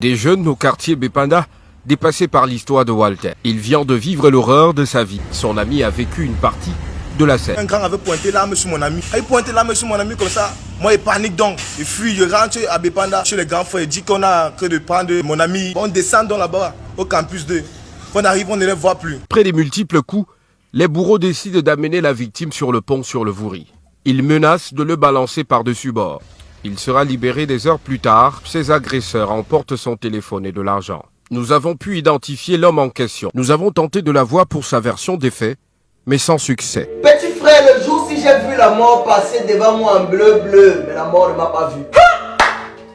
Des jeunes au quartier Bépanda, dépassés par l'histoire de Walter. Il vient de vivre l'horreur de sa vie. Son ami a vécu une partie de la scène. Un grand avait pointé l'arme sur mon ami. Il pointait l'arme sur mon ami comme ça. Moi, il panique donc. Il fuit, je rentre à Bépanda chez les grands frères. Il dit qu'on a que de prendre mon ami. On descend donc là-bas, au campus 2. Quand on arrive, on ne les voit plus. Après des multiples coups, les bourreaux décident d'amener la victime sur le pont sur le Vouri. Ils menacent de le balancer par-dessus bord. Il sera libéré des heures plus tard. Ses agresseurs emportent son téléphone et de l'argent. Nous avons pu identifier l'homme en question. Nous avons tenté de l'avoir pour sa version des faits, mais sans succès. Petit frère, le jour si j'ai vu la mort passer devant moi en bleu, mais la mort ne m'a pas vu.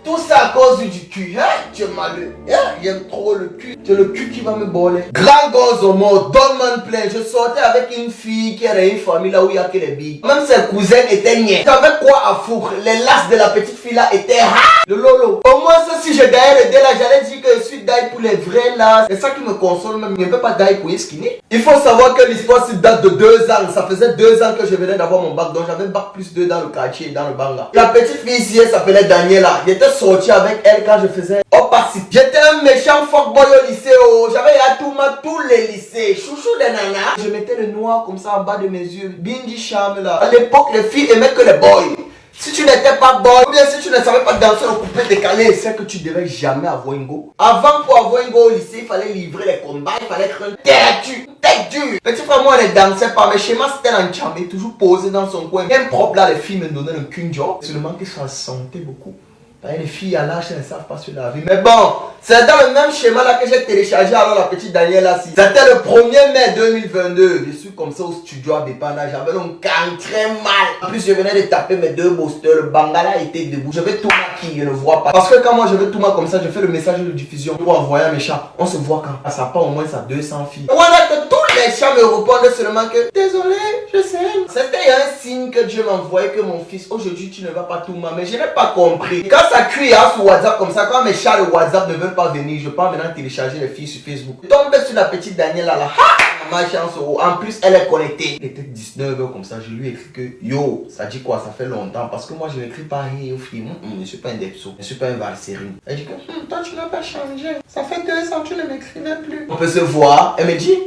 Tout ça à cause du cul, hein? Tu es malheureux, hein? J'aime trop le cul. C'est le cul qui va me boler. Grand gosse au mort, donne-moi une plainte. Je sortais avec une fille qui avait une famille là où il y a que les billes. Même ses cousins étaient niais. J'avais quoi à foutre? Les lasses de la petite fille là étaient le lolo. Au moins, si je gagnais le dé là, j'allais dire que je suis d'ail pour les vrais là. C'est ça qui me console même. Je ne peux pas d'ail pour les skinny. Il faut savoir que l'histoire date de 2 ans. Ça faisait 2 ans que je venais d'avoir mon bac. Donc j'avais bac plus 2 dans le quartier, dans le banga. La petite fille ici, elle s'appelait Daniela. Il était sorti avec elle quand je faisais J'étais un méchant fuckboy au lycée. J'avais à tous les lycées. Chouchou des nanas. Je mettais le noir comme ça en bas de mes yeux. Bindi charme là. À l'époque, les filles aimaient que les boys. Si tu n'étais pas boy, ou bien si tu ne savais pas danser au coupé décalé, c'est que tu devais jamais avoir un go. Avant, pour avoir un go au lycée, il fallait livrer les combats, il fallait être un tête dure. Petit frère, moi, on ne dansait pas, mais chez moi, c'était l'enchamé, toujours posé dans son coin. Même propre là, les filles me donnaient le cul job. Seulement que ça sentait beaucoup. Les filles à l'âge, elles ne savent pas se laver. Mais bon, c'est dans le même schéma là que j'ai téléchargé alors la petite Daniela. C'était le 1er mai 2022. Je suis comme ça au studio à Bépanda. J'avais un can très mal. En plus, je venais de taper mes 2 boosters. Le bangala était debout. Je vais tout maquiller, je ne vois pas. Parce que quand moi je vais tout maquiller comme ça, je fais le message de diffusion pour envoyer à mes chats. On se voit quand ça part au moins ça 200 filles. Voilà que tous les chats me répondent seulement que désolé, je sais. C'était un signe que Dieu m'envoyait que mon fils, aujourd'hui tu ne vas pas tout maquiller. Mais je n'ai pas compris. Quand ça cuit sur WhatsApp comme ça, quand mes chats de WhatsApp ne veulent pas venir, je pars maintenant télécharger les filles sur Facebook. Je tombe sur la petite Daniela là. Ma chance. En plus, elle est connectée. Il était 19h comme ça, je lui ai écrit que yo, ça dit quoi, ça fait longtemps. Parce que moi je n'écris pas rien aux filles. Je ne suis pas un depso, je ne suis pas un valsérine. Elle dit que toi tu n'as pas changé. Ça fait 2 ans que tu ne m'écrivais plus. On peut se voir. Elle me dit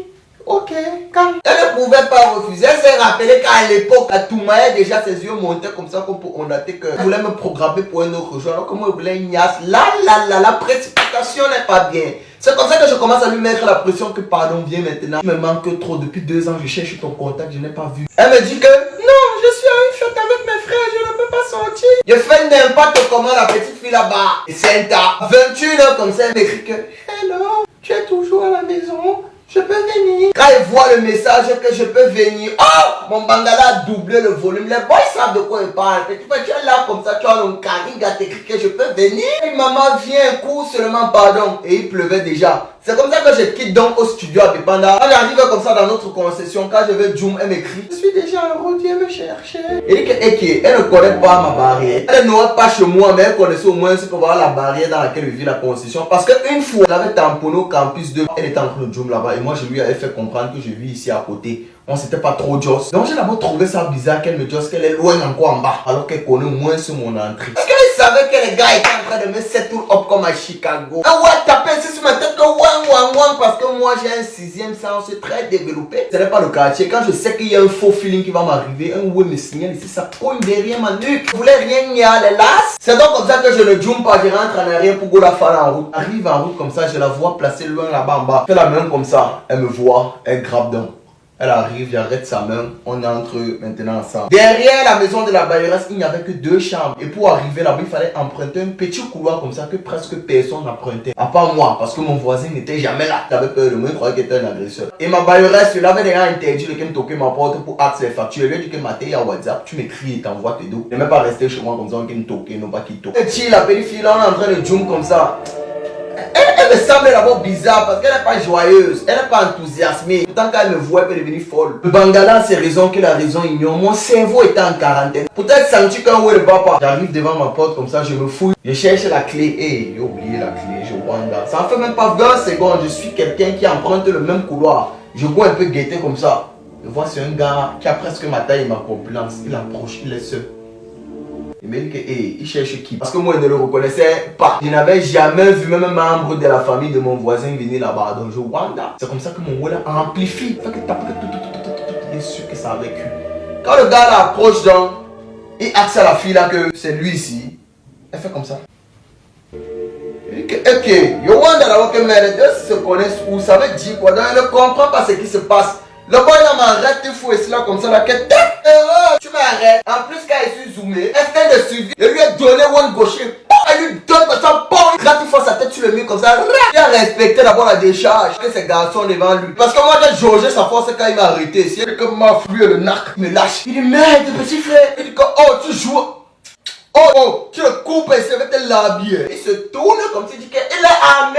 ok, quand elle ne pouvait pas refuser, elle s'est rappelée qu'à l'époque, à Toumaïa, déjà ses yeux montaient comme ça, comme pour ondater qu'elle voulait me programmer pour un autre jour. Alors que moi, je voulais une yasse. La précipitation n'est pas bien. C'est comme ça que je commence à lui mettre la pression que pardon, viens maintenant. Il me manque trop. Depuis 2 ans, je cherche ton contact, je n'ai pas vu. Elle me dit que non, je suis à une fête avec mes frères, je ne peux pas sortir. Je fais n'importe comment la petite fille là-bas. Et c'est un tas. 21h comme ça, elle m'écrit que hello, tu es toujours à la maison. Je peux venir. Quand il voit le message que je peux venir, oh, mon bangala a doublé le volume. Les boys savent de quoi ils parlent. Tu es là comme ça, tu as un cariga t'écrit que je peux venir. Et maman vient un coup seulement, pardon. Et il pleuvait déjà. C'est comme ça que je quitte donc au studio à Bépanda. Quand j'arrive comme ça dans notre concession, quand je vais Joom, elle m'écrit je suis déjà en route, viens me chercher. Et elle ne connaît pas ma barrière. Elle n'aurait pas chez moi, mais elle connaissait au moins ce qu'on va voir la barrière dans laquelle vit la concession. Parce qu'une fois, elle avait tamponné au campus 2. Elle était en train de Joom là-bas. Et moi, je lui avais fait comprendre que je vis ici à côté. On s'était pas trop joss. Donc j'ai d'abord trouvé ça bizarre qu'elle me dise qu'elle est loin encore en bas. Alors qu'elle connaît au moins sur mon entrée. Parce qu'elle savait que les gars étaient en train de me settle up comme à Chicago. Ah ouais, taper ici sur ma tête que wang. Parce que moi j'ai un 6e sens très développé. Ce n'est pas le quartier. Quand je sais qu'il y a un faux feeling qui va m'arriver, un ouais me signale ici, ça cogne derrière ma nuque. Je voulais rien y aller là. C'est donc comme ça que je ne joue pas. Je rentre en arrière pour go la faire en route. Arrive en route comme ça, je la vois placée loin là-bas en bas. Je fais la main comme ça. Elle me voit, elle grappe donc. Elle arrive, j'arrête sa main, on entre maintenant ensemble. Derrière la maison de la bailleresse, il n'y avait que 2 chambres. Et pour arriver là-bas, il fallait emprunter un petit couloir comme ça que presque personne n'empruntait. À part moi, parce que mon voisin n'était jamais là. J'avais peur de moi, il croyait qu'il était un agresseur. Et ma bailleresse, elle avait déjà interdit de me toquer ma porte pour acte les factures. Elle lui a dit que matin, à WhatsApp, tu m'écris et t'envoies tes dos. Ne même pas rester chez moi comme ça, on me toquer, non pas qu'il toque. Et si la petite fille là, on est en train de zoom comme ça. Elle me semble d'abord bizarre parce qu'elle n'est pas joyeuse, elle n'est pas enthousiasmée. Pourtant quand elle me voit, elle peut devenir folle. Le bangala, c'est raison que la raison ignore. Mon cerveau est en quarantaine. Peut-être senti qu'un ouais le papa. J'arrive devant ma porte comme ça, je me fouille. Je cherche la clé. Et j'ai oublié la clé, je wanda. Ça ne fait même pas 20 secondes. Je suis quelqu'un qui emprunte le même couloir. Je vois un peu guetter comme ça. Je vois c'est un gars qui a presque ma taille et ma corpulence. Il approche, il est seul. Il me dit que, il cherche qui? Parce que moi, je ne le reconnaissais pas. Je n'avais jamais vu même un membre de la famille de mon voisin venir là-bas. Donc, je Wanda. C'est comme ça que mon Wanda amplifie. Fait que il est sûr que ça a vécu. Quand le gars l'approche, donc, il axe à la fille là que c'est lui ici. Elle fait comme ça. Il dit que, ok, yo Wanda là, que mes deux se connaissent où? Ça veut dire quoi? Donc, elle ne comprend pas ce qui se passe. Le boy là m'arrête, il faut essayer là comme ça là que tu m'arrêtes. En plus quand je suis zoomé, elle fait de suivi. Je lui ai donné one gaucher. Elle lui donne comme ça, bon, quand il faut sa tête sur le mur comme ça. Il a respecté d'abord la décharge que ces garçons devant lui. Parce que moi j'ai jaugé sa force quand il m'a arrêté. Si il que m'a fui le narc me lâche. Il dit merde petit frère. Il dit que oh tu joues. Oh, tu le coupes et ça va te l'habiller. Il se tourne comme tu dis qu'il est armé,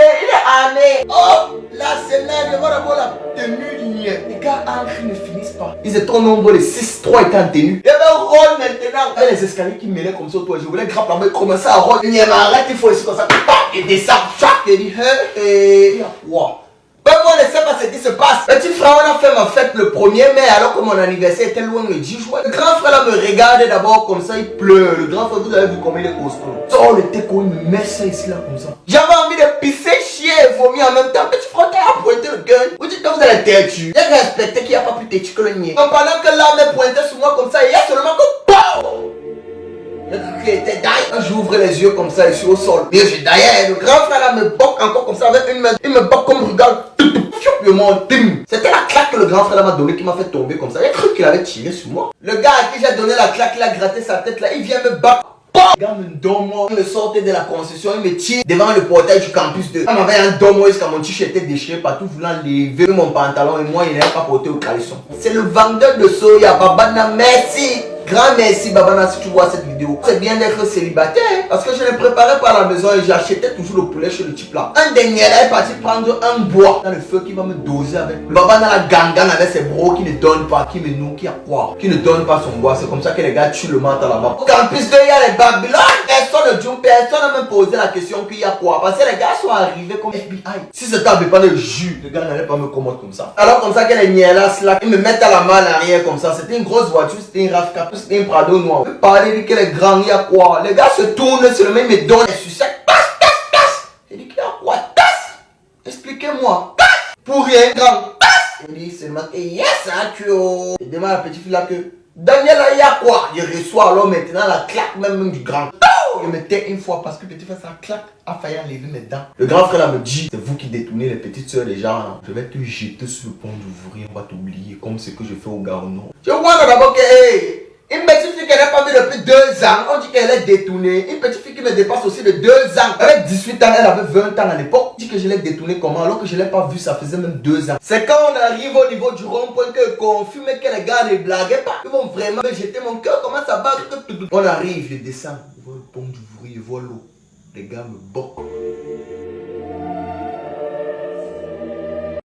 Oh, la semaine, il va d'abord la tenue lignée. Les gars entrent, ne finissent pas. Ils étaient trop nombreux, les 6, 3 étaient en tenue. Il y avait un rôle maintenant. Il y a les escaliers qui mêlaient comme ça, toi. Je voulais grapper la main, commencer à rôle. Il m'arrête, il faut essayer comme ça. Il descend, chaque, il dit, il y a quoi? Ben moi je ne sais pas ce qui se passe. Petit frère, on a fait ma fête le 1er mai alors que mon anniversaire était loin le 10 juin. Le grand frère là me regarde d'abord comme ça, il pleure. Le grand frère, vous avez vu comment il est costaud. Oh le teco, il me met ça ici là comme ça. J'avais envie de pisser, chier et vomir en même temps. Petit frère, t'as pointé le gun. Vous dites que vous allez têtu. J'ai respecté qu'il n'y a pas plus têtu que le mien. Donc pendant que l'arme est pointée sur moi comme ça, il y a seulement que POW! Le cul était d'ailleurs. J'ouvre les yeux comme ça, je suis au sol. Et je d'ailleurs, le grand frère là me boque encore comme ça avec une main. Il me boque comme regarde. C'était la claque que le grand frère m'a donné qui m'a fait tomber comme ça. Il a cru qu'il avait tiré sur moi. Le gars à qui j'ai donné la claque, il a gratté sa tête là, il vient me battre. Le gars me donne moi, il me sortait de la concession, il me tire devant le portail du campus 2. Il m'avait un domo jusqu'à mon t-shirt était déchiré partout, voulant lever mon pantalon et moi il n'avait pas porté au caleçon. C'est le vendeur de soya, Babana, merci. Grand merci Babana si tu vois cette vidéo. C'est bien d'être célibataire parce que je le préparais par la maison et j'achetais toujours le poulet chez le type là. Un dernier là est parti prendre un bois dans le feu qui va me doser avec. Babana la gangan avec ses bros qui ne donne pas, qui me noue, qui a quoi, qui ne donne pas son bois. C'est comme ça que les gars tuent le mental là-bas. Au campus 2 il y a les Babylone. Personne ne jump, personne n'a même posé la question qu'il y a quoi. Parce que les gars sont arrivés comme FBI. Si c'était pas de jus, les gars n'allaient pas me commander comme ça. Alors comme ça que les niailas là, ils me mettent à la main en arrière comme ça. C'était une grosse voiture, c'était une RAV4. C'était un Prado noir. Je parlais de que les grands, il y a quoi? Les gars se tournent sur le même, ils me donnent des sucettes. Tasse. Il dit qu'il y a quoi? Tasse. Expliquez-moi. Tasse. Pour rien, grand. Tasse. Il dit seulement que yes, hein, tu es. Il demande à la petite fille là que Daniel, là, il y a quoi? Il reçoit alors maintenant la claque même du grand. Je me tais une fois parce que petit frère, ça claque, a failli enlever mes dents. Le grand frère là me dit, c'est vous qui détournez les petites soeurs des gens. Je vais te jeter sur le pont d'ouvrier, on va t'oublier comme ce que je fais au Garonneau. Je vois d'abord que, hey, une petite fille qui n'a pas vu depuis 2 ans, on dit qu'elle est détournée. Une petite fille qui me dépasse aussi de 2 ans. Avec 18 ans, elle avait 20 ans à l'époque. On dit que je l'ai détournée comment alors que je ne l'ai pas vu, ça faisait même 2 ans. C'est quand on arrive au niveau du rond-point que confirme que les gars ne blaguaient pas. Ils vont vraiment me jeter mon cœur, comment ça bat. On arrive, je descends. Je vois le pont du bruit, je vois l'eau. Les gars me boquent.